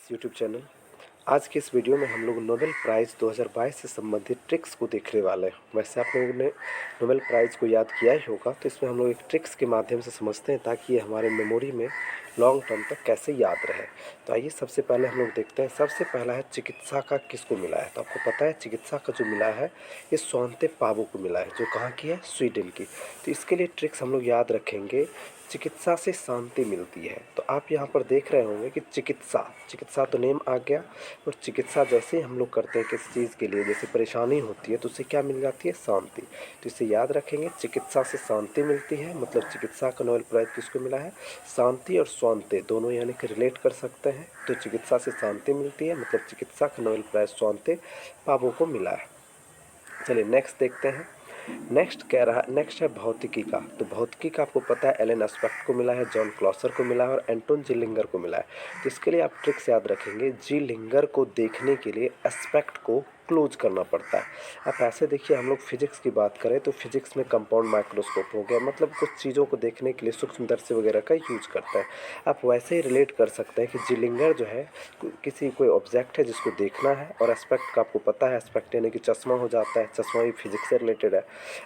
YouTube channel. आज के इस वीडियो में हम लोग नोबेल प्राइज़ 2022 से संबंधित ट्रिक्स को देखने वाले हैं। वैसे आप लोगों ने नोबेल प्राइज़ को याद किया ही होगा, तो इसमें हम लोग एक ट्रिक्स के माध्यम से समझते हैं ताकि ये हमारे मेमोरी में लॉन्ग टर्म तक कैसे याद रहे। तो आइए सबसे पहले हम लोग देखते हैं। सबसे पहला है चिकित्सा का किसको मिला है। तो आपको पता है चिकित्सा का जो मिला है ये स्वांते पावो को मिला है, जो कहाँ की है, स्वीडन की। तो इसके लिए ट्रिक्स हम लोग याद रखेंगे। चिकित्सा से शांति मिलती है। तो आप यहाँ पर देख रहे होंगे कि चिकित्सा चिकित्सा तो नेम आ गया, और चिकित्सा जैसे हम लोग करते हैं किसी चीज़ के लिए, जैसे परेशानी होती है तो उससे क्या मिल जाती है, शांति। तो इसे याद रखेंगे, चिकित्सा से शांति मिलती है, मतलब चिकित्सा का नोबेल प्राइज़ किसको मिला है, शांति और स्वांते दोनों यानी कि रिलेट कर सकते हैं। तो चिकित्सा से शांति मिलती है, मतलब चिकित्सा का नोबेल प्राइज़ स्वांते पावो को मिला है। चलिए नेक्स्ट देखते हैं। नेक्स्ट है भौतिकी का। तो भौतिकी का आपको पता है एलन एस्पेक्ट को मिला है, जॉन क्लॉसर को मिला है और एंटोन जिलिंगर को मिला है। तो इसके लिए आप ट्रिक्स याद रखेंगे। जिलिंगर को देखने के लिए एस्पेक्ट को क्लोज करना पड़ता है। आप ऐसे देखिए, हम लोग फिजिक्स की बात करें तो फिजिक्स में कंपाउंड माइक्रोस्कोप हो गया, मतलब कुछ चीज़ों को देखने के लिए सूक्ष्मदर्शी वगैरह का यूज करते हैं। आप वैसे ही रिलेट कर सकते हैं कि जिलिंगर जो है किसी कोई ऑब्जेक्ट है जिसको देखना है, और एस्पेक्ट का आपको पता है, एस्पेक्ट यानी कि चश्मा हो जाता है, चश्मा भी फिजिक्स से रिलेटेड है।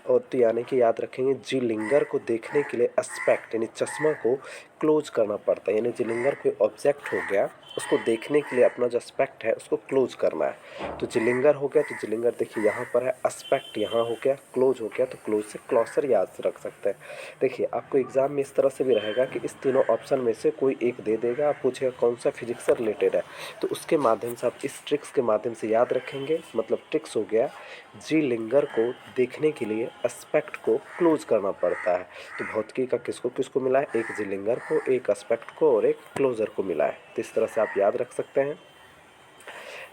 और तो यानी कि याद रखेंगे, जिलिंगर को देखने के लिए एस्पेक्ट यानी चश्मा को क्लोज करना पड़ता है। यानी जिलिंगर कोई ऑब्जेक्ट हो गया, उसको देखने के लिए अपना जो एस्पेक्ट है उसको क्लोज करना है। तो जिलिंगर हो गया, तो जिलिंगर देखिए यहाँ पर है, एस्पेक्ट यहाँ हो गया, क्लोज हो गया, तो क्लोज से क्लॉसर याद रख सकते हैं। देखिए आपको एग्जाम में इस तरह से भी रहेगा कि इस तीनों ऑप्शन में से कोई एक दे देगा, आप पूछेगा कौन सा फिजिक्स से रिलेटेड है, तो उसके माध्यम से आप इस ट्रिक्स के माध्यम से याद रखेंगे। मतलब ट्रिक्स हो गया, जिलिंगर को देखने के लिए एस्पेक्ट को क्लोज करना पड़ता है। तो भौतिकी का किसको किसको मिला है, एक जिलिंगर को, एक एस्पेक्ट को और एक क्लोजर को मिला है। तो इस तरह से आप याद रख सकते हैं।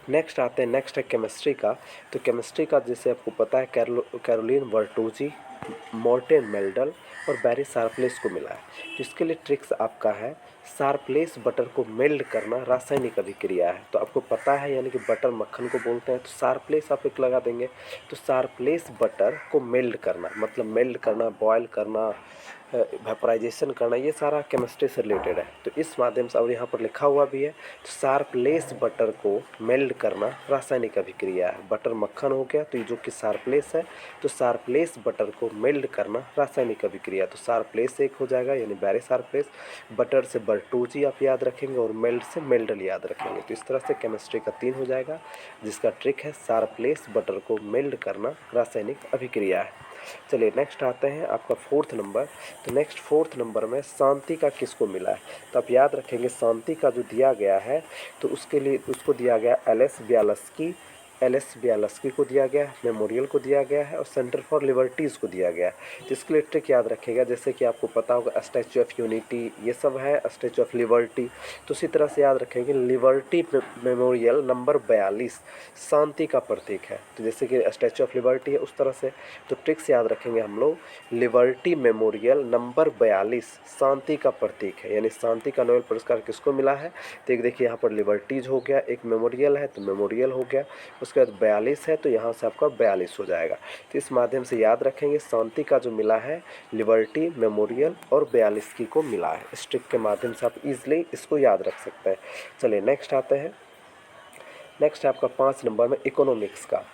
नेक्स्ट आते हैं, नेक्स्ट है केमिस्ट्री का। तो केमिस्ट्री का जैसे आपको पता है कैरोलिन वर्टोजी, मॉर्टेन मेल्डल और बैरी शार्पलेस को मिला है। तो इसके लिए ट्रिक्स आपका है, शार्पलेस बटर को मेल्ट करना रासायनिक अभिक्रिया है। तो आपको पता है, यानी कि बटर मक्खन को बोलते हैं, तो शार्पलेस आप एक लगा देंगे। तो शार्पलेस बटर को मेल्ट करना, मतलब मेल्ट करना, बॉयल करना, वेपराइजेशन करना, ये सारा केमिस्ट्री से रिलेटेड है। तो इस माध्यम से, और यहाँ पर लिखा हुआ भी है, तो शार्पलेस बटर को मेल्ट करना रासायनिक अभिक्रिया है। बटर मक्खन हो गया, तो ये जो कि शार्पलेस है, तो शार्पलेस बटर को मेल्ट करना रासायनिक अभिक्रिया। तो शार्पलेस एक हो जाएगा, यानी बैरे शार्पलेस, बटर से बर्टोजी आप याद रखेंगे, और मेल्ट से मेल्डल याद रखेंगे। तो इस तरह से केमिस्ट्री का 3 हो जाएगा, जिसका ट्रिक है शार्पलेस बटर को मेल्ट करना रासायनिक अभिक्रिया है। चलिए नेक्स्ट आते हैं आपका 4th नंबर। तो नेक्स्ट 4th नंबर में शांति का किसको मिला है। तो आप याद रखेंगे, शांति का जो दिया गया है, तो उसके लिए उसको दिया गया एल एस ब्यालस्की को दिया गया, मेमोरियल को दिया गया है, और सेंटर फॉर लिबर्टीज़ को दिया गया है। तो इसके लिए ट्रिक याद रखेगा, जैसे कि आपको पता होगा स्टैचू ऑफ यूनिटी, ये सब है, स्टैचू ऑफ लिबर्टी। तो उसी तरह से याद रखेंगे, लिबर्टी मेमोरियल नंबर 42 शांति का प्रतीक है। तो जैसे कि स्टैचू ऑफ लिबर्टी है, उस तरह से तो ट्रिक्स याद रखेंगे हम लोग। लिबर्टी मेमोरियल नंबर 42 शांति का प्रतीक है, यानी शांति का नोबेल पुरस्कार किसको मिला है। तो एक देखिए यहाँ पर लिबर्टीज हो गया, एक मेमोरियल है तो मेमोरियल हो गया, उसके बाद 42 है तो यहाँ से आपका 42 हो जाएगा। तो इस माध्यम से याद रखेंगे, शांति का जो मिला है लिबर्टी, मेमोरियल और 42 की को मिला है। इस ट्रिक के माध्यम से आप इजली इसको याद रख सकते हैं। चलिए नेक्स्ट आते हैं। नेक्स्ट है आपका 5 नंबर में इकोनॉमिक्स का।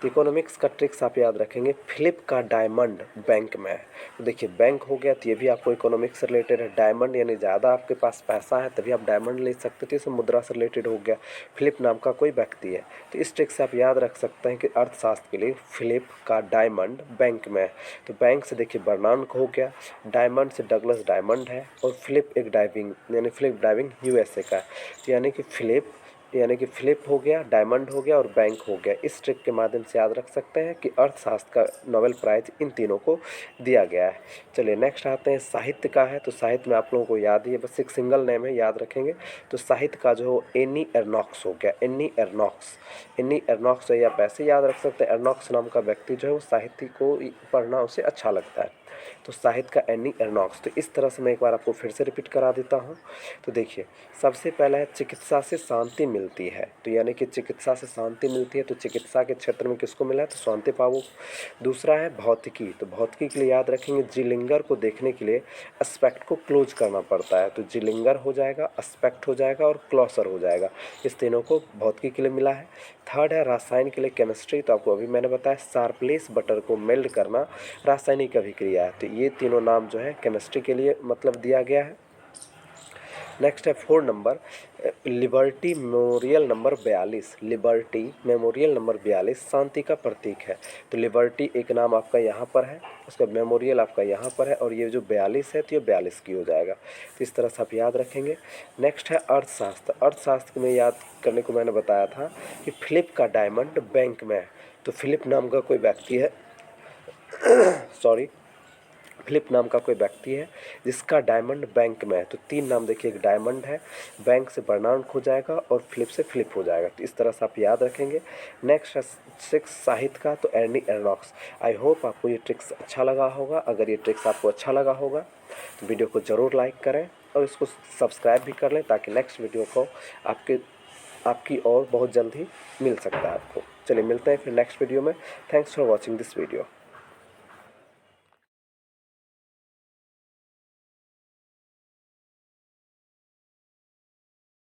तो इकोनॉमिक्स का ट्रिक्स आप याद रखेंगे, फिलिप का डायमंड बैंक में है। तो देखिए बैंक हो गया, तो ये भी आपको इकोनॉमिक्स से रिलेटेड है। डायमंड यानी ज़्यादा आपके पास पैसा है तभी आप डायमंड ले सकते थे, इसमें मुद्रा से रिलेटेड हो गया। फिलिप नाम का कोई व्यक्ति है, तो इस ट्रिक से आप याद रख सकते हैं कि अर्थशास्त्र के लिए फिलिप का डायमंड बैंक में है। तो बैंक से देखिए बर्नार्ड हो गया, डायमंड से डगलस डायमंड है, और फिलिप एक डाइविंग यानी फिलिप डाइविंग यूएसए का है। तो यानी कि फिलिप हो गया, डायमंड हो गया और बैंक हो गया। इस ट्रिक के माध्यम से याद रख सकते हैं कि अर्थशास्त्र का नोबेल प्राइज़ इन तीनों को दिया गया है। चलिए नेक्स्ट आते हैं, साहित्य का है। तो साहित्य में आप लोगों को याद ही है, बस एक सिंगल नेम है, याद रखेंगे। तो साहित्य का जो एनी एर्नॉक्स हो गया, एनी एर्नॉक्स है, आप ऐसे याद रख सकते हैं। एर्नॉक्स नाम का व्यक्ति जो है वो साहित्य को पढ़ना उसे अच्छा लगता है। तो साहित्य का एनी एर्नॉक्स। तो इस तरह से मैं एक बार आपको फिर से रिपीट करा देता हूँ। तो देखिए, सबसे पहला है चिकित्सा से शांति मिलती है, तो यानी कि चिकित्सा से शांति मिलती है, तो चिकित्सा के क्षेत्र में किसको मिला है, तो शांति पावो। दूसरा है भौतिकी, तो भौतिकी के लिए याद रखेंगे जिलिंगर को देखने के लिए एस्पेक्ट को क्लोज करना पड़ता है, तो जिलिंगर हो जाएगा, एस्पेक्ट हो जाएगा और क्लोजर हो जाएगा। इस तीनों को भौतिकी के लिए मिला है। थर्ड है रसायन के लिए केमिस्ट्री, तो आपको अभी मैंने बताया शार्पलेस बटर को मेल्ट करना रासायनिक अभिक्रिया है, तो ये तीनों नाम जो है केमिस्ट्री के लिए मतलब दिया गया है। नेक्स्ट है 4 number, liberty memorial number 42, liberty memorial number 42 शांति का प्रतीक है। तो लिबर्टी एक नाम आपका यहाँ पर है, उसका मेमोरियल आपका यहाँ पर है, और ये जो 42 है तो ये 42 की हो जाएगा। तो इस तरह से आप याद रखेंगे। नेक्स्ट है अर्थशास्त्र। अर्थशास्त्र में याद करने को मैंने बताया था कि फिलिप का डायमंड बैंक में है, तो फिलिप नाम का कोई व्यक्ति है सॉरी, फिलिप नाम का कोई व्यक्ति है जिसका डायमंड बैंक में है। तो 3 नाम देखिए, एक डायमंड है, बैंक से बर्नार्ड हो जाएगा और फिलिप से फिलिप हो जाएगा, तो इस तरह से आप याद रखेंगे। नेक्स्ट है 6 साहित्य का, तो एर्नी एर्नॉक्स। आई होप आपको ये ट्रिक्स अच्छा लगा होगा। अगर ये ट्रिक्स आपको अच्छा लगा होगा तो वीडियो को ज़रूर लाइक करें और इसको सब्सक्राइब भी कर लें, ताकि नेक्स्ट वीडियो को आपकी और बहुत जल्द ही मिल सकता है आपको। चलिए मिलते हैं फिर नेक्स्ट वीडियो में। Thanks for watching this video.